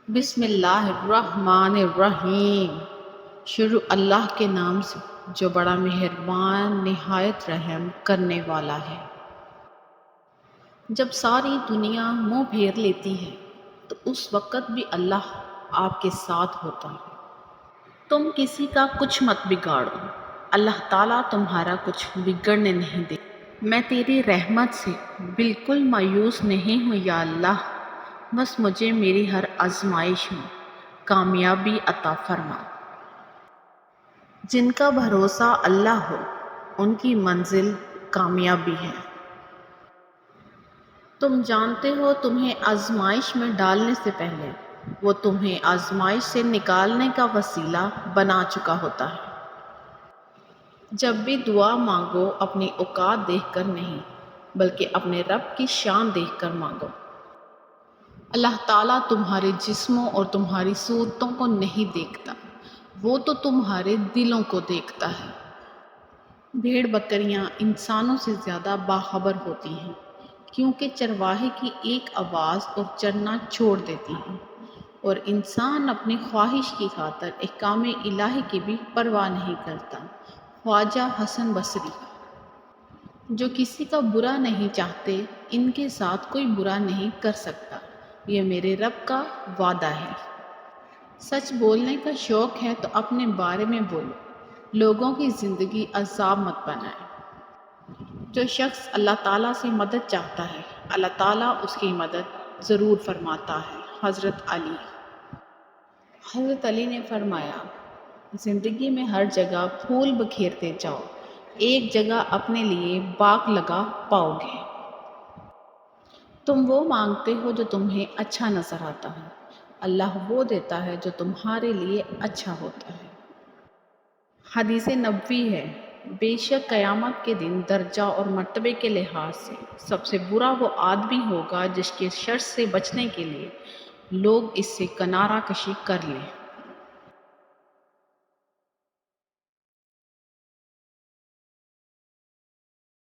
بسم اللہ الرحمن الرحیم۔ شروع اللہ کے نام سے جو بڑا مہربان نہایت رحم کرنے والا ہے۔ جب ساری دنیا منہ پھیر لیتی ہے تو اس وقت بھی اللہ آپ کے ساتھ ہوتا ہے۔ تم کسی کا کچھ مت بگاڑو، اللہ تعالیٰ تمہارا کچھ بگڑنے نہیں دے۔ میں تیری رحمت سے بالکل مایوس نہیں ہوں یا اللہ، بس مجھے میری ہر آزمائش میں کامیابی عطا فرما۔ جن کا بھروسہ اللہ ہو ان کی منزل کامیابی ہے۔ تم جانتے ہو تمہیں آزمائش میں ڈالنے سے پہلے وہ تمہیں آزمائش سے نکالنے کا وسیلہ بنا چکا ہوتا ہے۔ جب بھی دعا مانگو اپنی اوقات دیکھ کر نہیں بلکہ اپنے رب کی شان دیکھ کر مانگو۔ اللہ تعالیٰ تمہارے جسموں اور تمہاری صورتوں کو نہیں دیکھتا، وہ تو تمہارے دلوں کو دیکھتا ہے۔ بھیڑ بکریاں انسانوں سے زیادہ باخبر ہوتی ہیں کیونکہ چرواہے کی ایک آواز اور چرنا چھوڑ دیتی ہیں، اور انسان اپنی خواہش کی خاطر احکام الہی کی بھی پرواہ نہیں کرتا۔ خواجہ حسن بصری۔ جو کسی کا برا نہیں چاہتے ان کے ساتھ کوئی برا نہیں کر سکتا، یہ میرے رب کا وعدہ ہے۔ سچ بولنے کا شوق ہے تو اپنے بارے میں بولو، لوگوں کی زندگی عذاب مت بنائے۔ جو شخص اللہ تعالیٰ سے مدد چاہتا ہے اللہ تعالیٰ اس کی مدد ضرور فرماتا ہے۔ حضرت علی نے فرمایا، زندگی میں ہر جگہ پھول بکھیرتے جاؤ، ایک جگہ اپنے لیے باغ لگا پاؤ گے۔ تم وہ مانگتے ہو جو تمہیں اچھا نظر آتا ہے، اللہ وہ دیتا ہے جو تمہارے لیے اچھا ہوتا ہے۔ حدیث نبوی ہے، بے شک قیامت کے دن درجہ اور مرتبے کے لحاظ سے سب سے برا وہ آدمی ہوگا جس کے شر سے بچنے کے لیے لوگ اس سے کنارہ کشی کر لیں۔